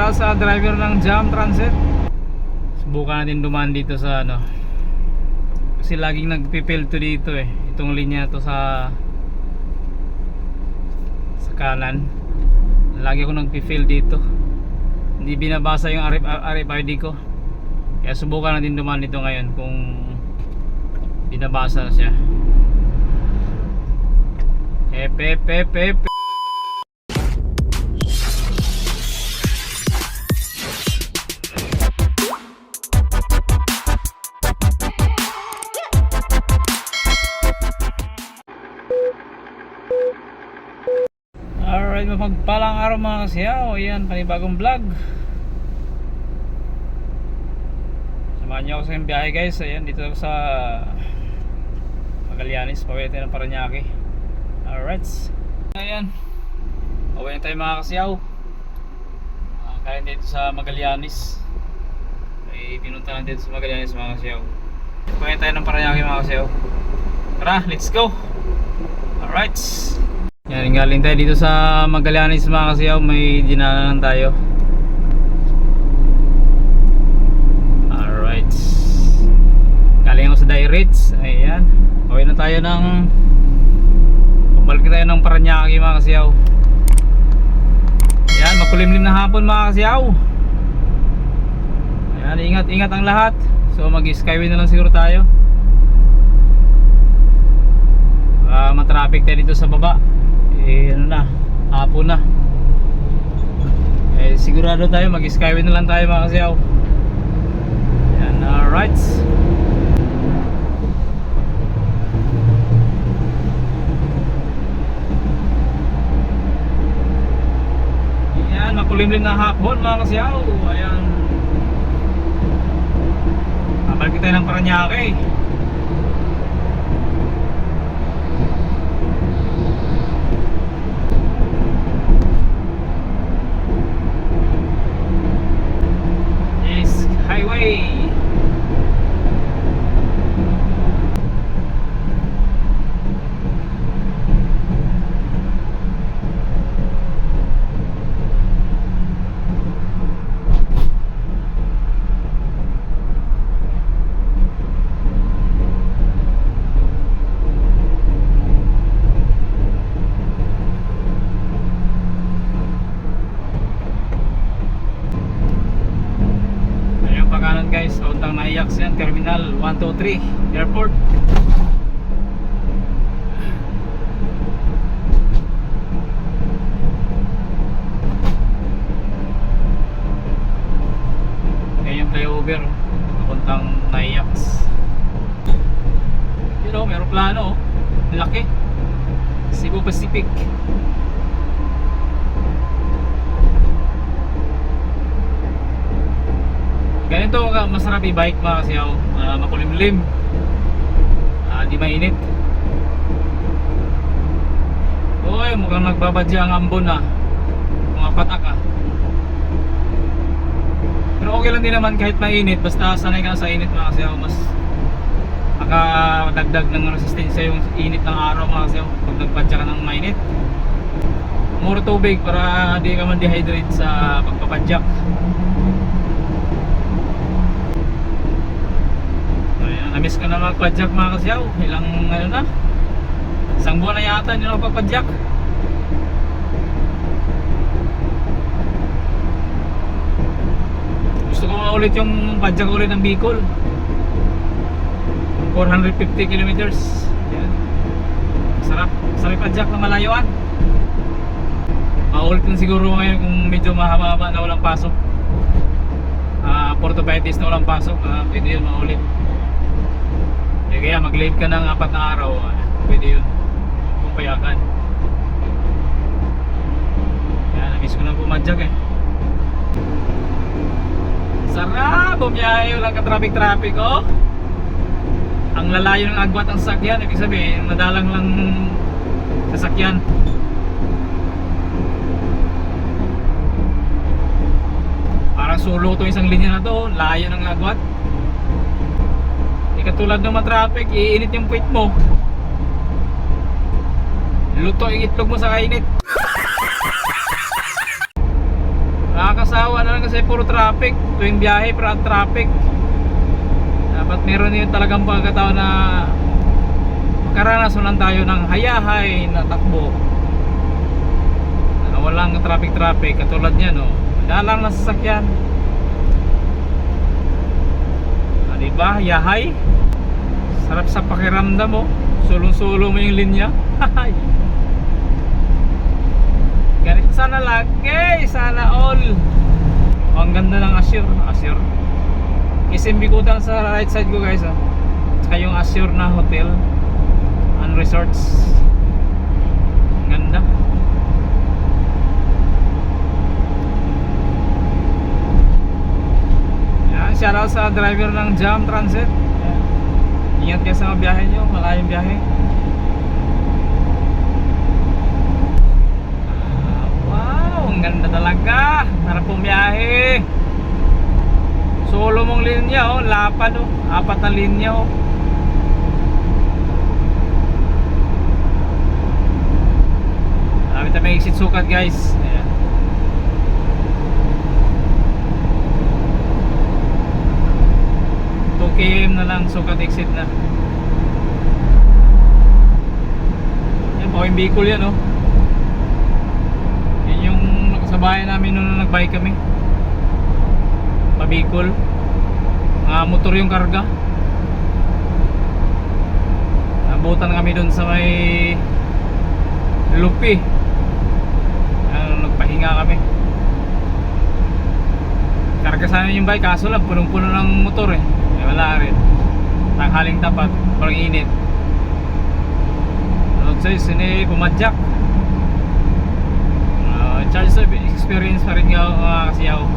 para sa driver ng Jam Transit. Subukan natin dumaan dito sa ano, kasi laging nagpipil to dito eh. Itong linya to sa kanan. Lagi ako nagpipil dito. Hindi binabasa yung RFID ko. Kaya subukan natin dumaan dito ngayon kung binabasa na siya. Hep. Alright, mapagpalang araw mga kasiyaw. Ayan, panibagong vlog. Samahan nyo ako sa biyahe guys. Ayan, dito ako sa Magallanes, pawitin ng Paranaque. Alright. Ayan, away na tayo mga kasiyaw. Kaya dito sa Magallanes. Ay pinunta lang dito sa Magallanes mga kasiyaw. Pawitin tayo ng Paranaque mga kasiyaw. Tara, let's go. Alright. Yan, galing tayo dito sa Magallanes mga kasiyaw. May dinaanan tayo. Alright. Galing ako sa Dairitz. Ayan. Okay na tayo ng pabalik tayo ng Paranaque mga kasiyaw. Ayan, makulimlim na hapon mga kasiyaw. Ayan, ingat ang lahat. So mag-skyway na lang siguro tayo. Matraffic tayo dito sa baba. Ano na, hapon na. Sigurado tayo mag-skyway na lang tayo mga kasiyaw. Yan, alright. Yan, makulimlim na hapon mga kasiyaw. Ayan, babalik tayo ng Paranaque. Highway. Guys, pauntang Nayax yan, Terminal 123 Airport. Yan yung flyover pauntang Nayax. You know, meron plano, laki. Cebu Pacific. Ganito masarap i-bike mga kasiyaw. Makulimlim, di mainit. Uy, mukhang nagbabadya ang ambon na. Mga patak ah. Pero okay lang din naman kahit mainit. Basta sanay ka sa init mga kasiyaw. Mas makadagdag ng resistensya yung init ng araw mga kasiyaw. Pag nagpadya ka ng mainit, mura tubig para di ka man dehydrate sa pagpapadyak. Namiss ko na magpadyak mga kasiyaw. Ilang ano na, isang buwan na yata hindi na magpapadyak. Gusto ko maulit yung padyak ulit ng Bicol, 450 kilometers. Yan. Sarap padyak na malayuan. Maulit na siguro ngayon kung medyo mahaba na walang pasok. 4 to 5 days na walang pasok, pwede yun maulit. Kaya mag-leave ka ng 4 na araw, pwede yun kung payagan. Kaya na-miss ko na pumadyak eh. Sarap! Bumiyahe, walang ka-traffic oh. Ang lalayo ng agwat ang sasakyan, ibig sabihin madalang lang sasakyan. Parang solo to isang linya na to, layo ng agwat. Katulad ng matraffic, iinit yung puwit mo. Luto yung itlog mo sa kainit. nakakasawa na lang kasi puro traffic. Tuwing biyahe, traffic. Dapat meron yun talagang pagkataon na makaranas lang tayo ng hayahay na takbo na walang traffic katulad niya, no? Madalang na sasakyan. Diba? Yahay. Sarap sa pakiramdam mo. Sulong-sulo mo yung linya. Ganito sana lagi. Sana all. Ang ganda ng Assure. SMB Kuta sa right side ko, guys. Tsaka yung Assure na hotel and resorts. Ang ganda. Shoutout sa driver ng Jam Transit. Ingat kayo sa mga biyahe nyo, malayong biyahe. Wow, ang ganda talaga. Harap pong biyahe. Solo mong linya, oh, lapad, oh. 4 na linya, oh. Marami tayong exit sukat, guys. Ayan. 2 km na lang, sukat exit na. Yan, Pauwing Bicol yan, oh. Yan yung nakasabayan namin noon na nagbike kami pa Bicol. Motor yung karga. Nabutan kami dun sa may Lupi. Nagpahinga kami. Karga sana yung bike, kaso lang punong-puno ng motor eh. Wala rin. Tanghaling tapat, parang init. Load size, sini pumadyak. Charge of experience pa rin nga kasi ako.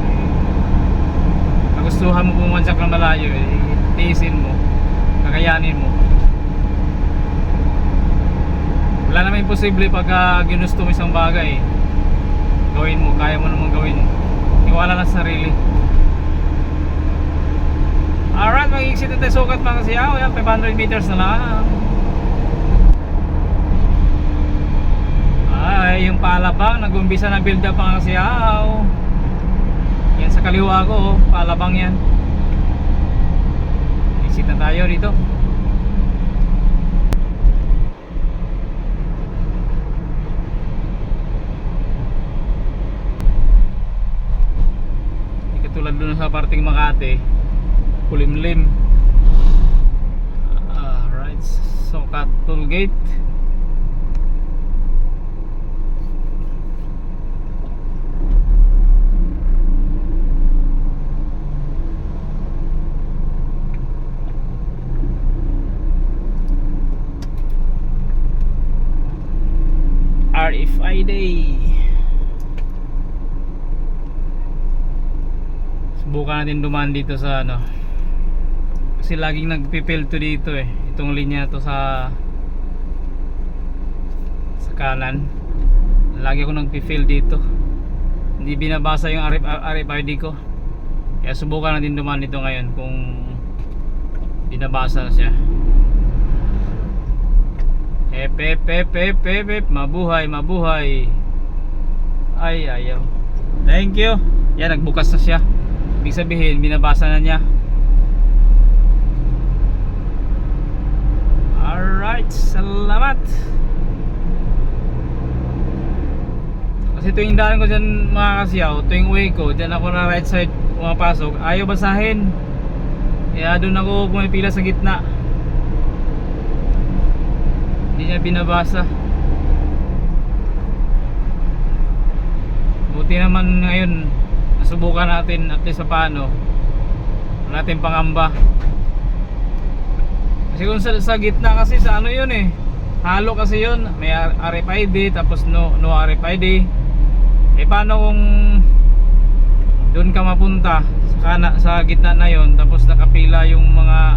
Nagustuhan mo pumadyak ng malayo eh. Tiisin mo, kakayanin mo. Wala naman imposible pag ginusto mo isang bagay. Gawin mo, kaya mo naman gawin. Iwala na sa sarili. Alright, mag-exit na tayo sukat mga kasiyaw. Yan, 500 meters na lang. Ay, yung Palabang, nag-umbisa na build up mga kasiyaw. Yan sa kaliwa ko, Palabang yan. Exit na tayo dito. Hindi katulad doon sa parting Makati, kulimlim. Alright, Sukat toll gate. RFID. Subukan natin dumaan dito sa ano, kasi laging nagpipilto dito eh, itong linya to sa kanan. Lagi ako nagpifill dito, hindi binabasa yung RFID ko, kaya subukan natin dumaan dito ngayon kung binabasa na siya. Mabuhay, mabuhay. Ay, ayaw. Thank you. Yan, nagbukas na siya. Ibig sabihin, binabasa na niya. Alright, salamat. Kasi tuwing daan ko dyan mga kasiyaw, tuwing way ko, dyan ako na right side pumapasok, ayaw basahin. Kaya doon ako pumipila sa gitna. Hindi niya binabasa. Buti naman ngayon nasubukan natin at least sa paano, wala natin pangamba. Kasi kung sa gitna kasi sa ano yun eh, halo kasi yun, may RFID tapos no RFID. Eh paano kung doon ka mapunta sa gitna na yun, tapos nakapila yung mga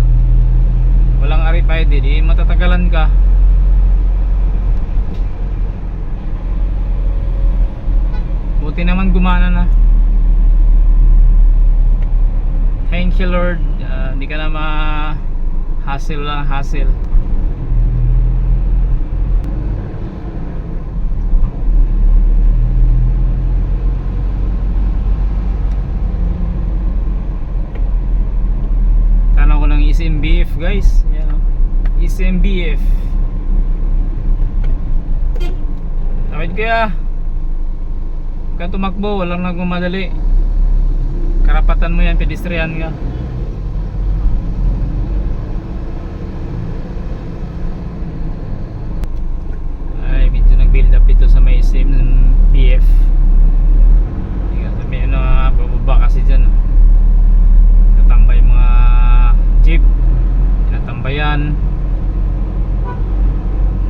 walang RFID, di matatagalan ka. Buti naman gumana na. Thank you Lord. Hindi ka na hassle lang, hassle. guys. Yan o. SMBF. Tawid kaya. Huwag ka tumakbo, walang nagmamadali. Karapatan mo yan, pedestrian ka. Ay, medyo nag-build up dito sa may SMBF. May ano, bababa kasi dyan. Natambay mga jeep. Tinatambayan.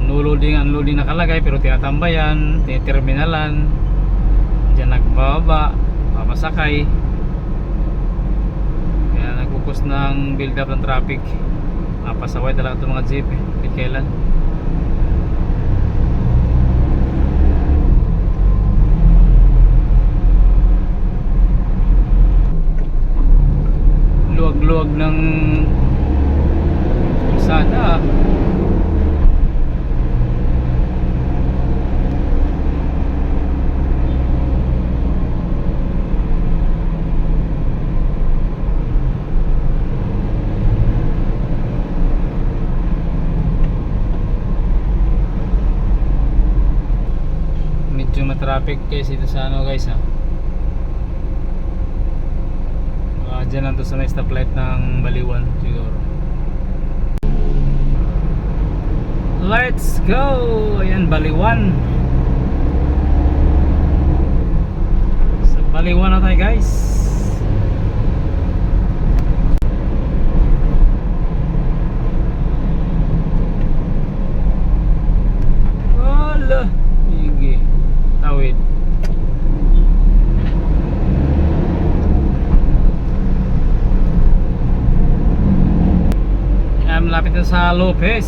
Unloading nakalagay pero tinatambayan, tinaterminalan. Diyan nagbababa, babasakay. Kaya nagpupus ng build up ng traffic. Napasaway talaga itong mga jeep eh. Kailan luwag-luwag ng kalsada. Medyo matraffic kasi dito sa ano guys ha. Dyan lang to sa may stoplight ng Baliwan siguro. Let's go! Ayan, Baliwan. Sa Baliwan na tayo guys. Wala. Sige. Tawid. Malapit na sa Lopez.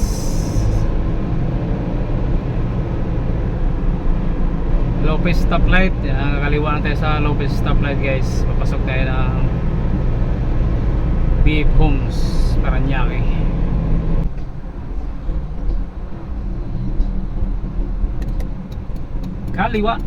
Lopez stoplight. Kakaliwa na tayo sa Lopez stoplight guys. Papasok tayo ng BF Homes Paranaque. Kaliwa.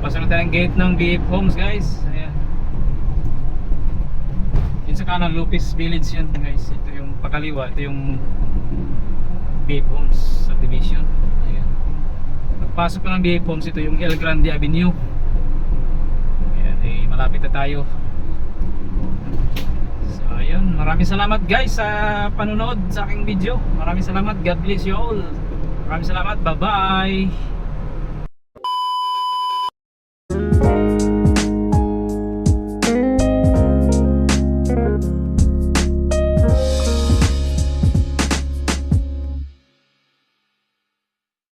Pasok na tayo ang gate ng BF Homes guys. Ayan. Yun sa kanan, Lopez Village yan guys. Ito yung pakaliwa, ito yung BF Homes subdivision. Ayan. Pagpasok ko ng BF Homes, ito yung El Grande Avenue. Ayan, eh, malapit na tayo. So ayun, maraming salamat guys sa panonood sa aking video. Maraming salamat, God bless you all. Maraming salamat, bye bye.